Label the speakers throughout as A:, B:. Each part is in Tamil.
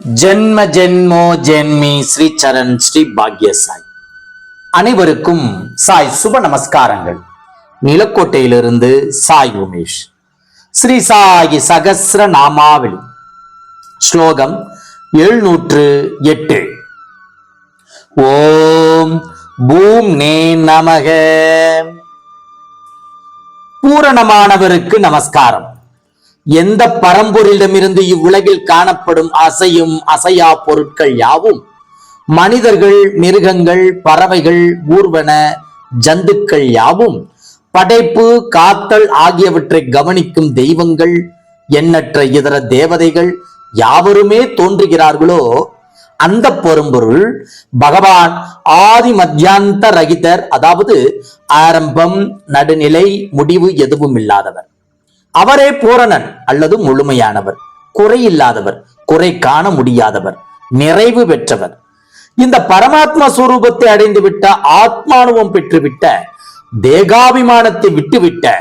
A: ஜென்ம ஜென்மோ ஜென்மி ஸ்ரீ சரண் ஸ்ரீ பாக்ய சாய். அனைவருக்கும் சாய் சுப நமஸ்காரங்கள். நிலக்கோட்டையிலிருந்து சாய் உமேஷ். ஸ்ரீ சாயி சகஸ்ர நாமாவளி ஸ்லோகம் 708. ஓம் பூம் நே நமக. பூரணமானவருக்கு நமஸ்காரம். எந்த பரம்பொருளிடமிருந்து இவ்வுலகில் காணப்படும் அசையும் அசையா பொருட்கள் யாவும் மனிதர்கள், மிருகங்கள், பறவைகள், ஊர்வன ஜந்துக்கள் யாவும் படைப்பு, காத்தல் ஆகியவற்றை கவனிக்கும் தெய்வங்கள், எண்ணற்ற இதர தேவதைகள் யாவருமே தோன்றுகிறார்களோ அந்த பரம்பொருள் பகவான் ஆதி மத்தியாந்த ரகிதர், அதாவது ஆரம்பம், நடுநிலை, முடிவு எதுவும் இல்லாதவர். அவரே பூரணன் அல்லது முழுமையானவர், குறையில்லாதவர், குறை காண முடியாதவர், நிறைவு பெற்றவர். இந்த பரமாத்மா ஸ்வரூபத்தை அடைந்துவிட்ட, ஆத்மானுவம் பெற்றுவிட்ட, தேகாபிமானத்தை விட்டுவிட்ட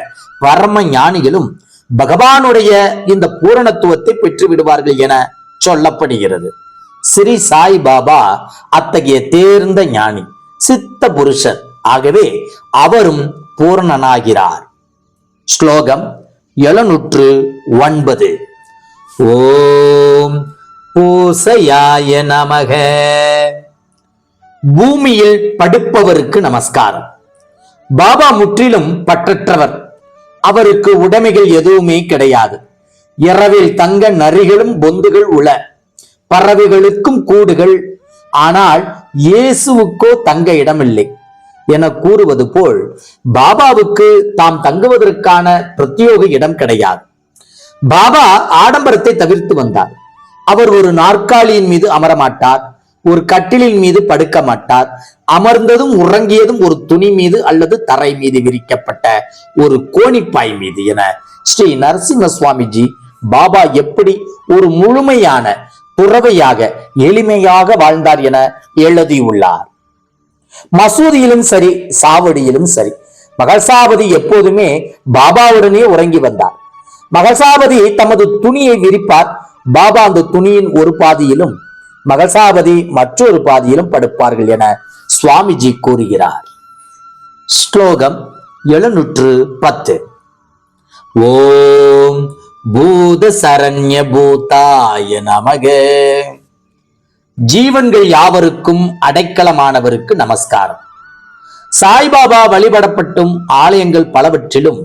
A: பரம ஞானிகளும் பகவானுடைய இந்த பூரணத்துவத்தை பெற்று விடுவார்கள் என சொல்லப்படுகிறது. ஸ்ரீ சாய் பாபா அத்தகைய தேர்ந்த ஞானி, சித்த புருஷர். ஆகவே அவரும் பூரணனாகிறார். ஸ்லோகம் 709. ஓம் பூசையாய நமக. பூமியில் படுப்பவருக்கு நமஸ்காரம். பாபா முற்றிலும் பற்றற்றவர். அவருக்கு உடைமைகள் எதுவுமே கிடையாது. இரவில் தங்க நரிகளும் பொந்துகள் உள, பறவைகளுக்கும் கூடுகள். ஆனால் இயேசுவுக்கோ தங்க இடமில்லை என கூறுவது போல் பாபாவுக்கு தாம் தங்குவதற்கான பிரத்யோக இடம் கிடையாது. பாபா ஆடம்பரத்தை தவிர்த்து வந்தார். அவர் ஒரு நாற்காலியின் மீது அமரமாட்டார், ஒரு கட்டிலின் மீது படுக்க மாட்டார். அமர்ந்ததும் உறங்கியதும் ஒரு துணி மீது அல்லது தரை மீது விரிக்கப்பட்ட ஒரு கோணிப்பாய் மீது என ஸ்ரீ நரசிம்ம சுவாமிஜி பாபா எப்படி ஒரு முழுமையான துறவையாக எளிமையாக வாழ்ந்தார் என எழுதியுள்ளார். மசூதியிலும் சரி, சாவடியிலும் சரி, மகள்சாபதி எப்போதுமே பாபாவுடனே உறங்கி வந்தார். மகள்சாபதி தமது துணியை விரிப்பார். பாபா அந்த துணியின் ஒரு பாதியிலும், மகள்சாபதி மற்றொரு பாதியிலும் படுப்பார்கள் என சுவாமிஜி கூறுகிறார். ஸ்லோகம் 710. ஓம் பூத சரண்ய பூதாய நமக. ஜீவன்கள் யாவருக்கும் அடைக்கலமானவருக்கு நமஸ்காரம். சாய்பாபா வழிபடப்பட்டும் ஆலயங்கள் பலவற்றிலும்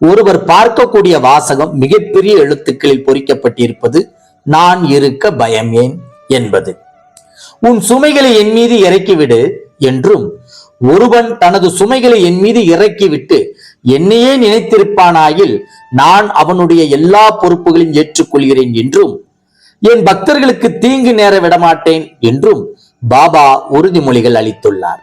A: ஒருவர் பார்க்கக்கூடிய வாசகம் மிகப்பெரிய எழுத்துக்களில் பொறிக்கப்பட்டிருப்பது நான் இருக்க பயம் ஏன் என்பது. உன் சுமைகளை என் மீது இறக்கிவிடு என்றும், ஒருவன் தனது சுமைகளை என் மீது இறக்கிவிட்டு என்னையே நினைத்திருப்பானாயில் நான் அவனுடைய எல்லா பொறுப்புகளையும் ஏற்றுக்கொள்கிறேன் என்றும், என் பக்தர்களுக்கு தீங்கு நேர விடமாட்டேன் என்றும் பாபா உறுதிமொழிகள் அளித்துள்ளார்.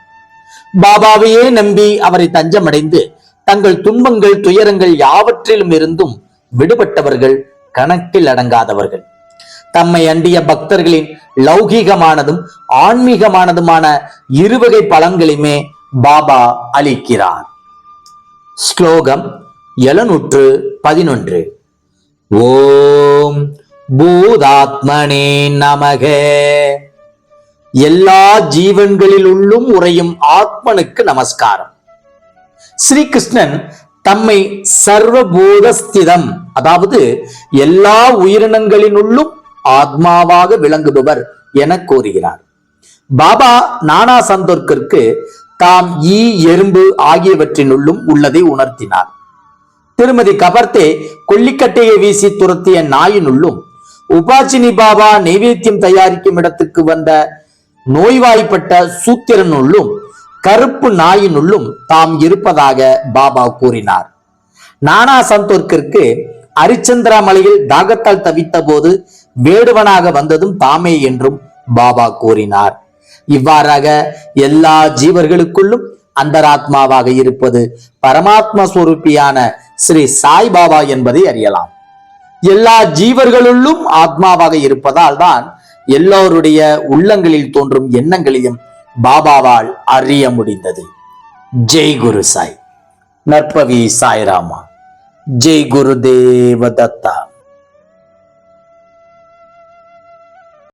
A: பாபாவையே நம்பி அவரை தஞ்சமடைந்து தங்கள் துன்பங்கள், துயரங்கள் யாவற்றிலும் இருந்தும் விடுபட்டவர்கள் கணக்கில் அடங்காதவர்கள். தம்மை அண்டிய பக்தர்களின் லௌகீகமானதும் ஆன்மீகமானதுமான இருவகை பலன்களையுமே பாபா அளிக்கிறார். ஸ்லோகம் 711. ஓம் பூதாத்மனே நமக. எல்லா ஜீவன்களில் உள்ளும் உறையும் ஆத்மனுக்கு நமஸ்காரம். ஸ்ரீகிருஷ்ணன் தம்மை சர்வபூதஸ்திதம், அதாவது எல்லா உயிரினங்களினுள்ளும் ஆத்மாவாக விளங்குபவர் என கூறுகிறார். பாபா நானா சந்தோர்கருக்கு தாம் ஈ, எறும்பு ஆகியவற்றினுள்ளும் உள்ளதை உணர்த்தினார். திருமதி கபர்தே கொல்லிக்கட்டையை வீசி துரத்திய நாயினுள்ளும், உபாச்சினி பாபா நைவேத்தியம் தயாரிக்கும் இடத்துக்கு வந்த நோய்வாய்ப்பட்ட சூத்திரனுள்ளும், கருப்பு நாயினுள்ளும் தாம் இருப்பதாக பாபா கூறினார். நானா சந்தோர்கருக்கு அரிச்சந்திரா மலையில் தாகத்தால் தவித்த போது வேடுவனாக வந்ததும் தாமே என்றும் பாபா கூறினார். இவ்வாறாக எல்லா ஜீவர்களுக்குள்ளும் அந்தராத்மாவாக இருப்பது பரமாத்மா ஸ்வரூபியான ஸ்ரீ சாய் பாபா என்பதை அறியலாம். எல்லா ஜீவர்களுள்ளும் ஆத்மாவாக இருப்பதால் தான் எல்லோருடைய உள்ளங்களில் தோன்றும் எண்ணங்களையும் பாபாவால் அறிய முடிந்தது. ஜெய் குரு சாய். நற்பவி சாய்ராமா. ஜெய் குரு தேவ தத்தா.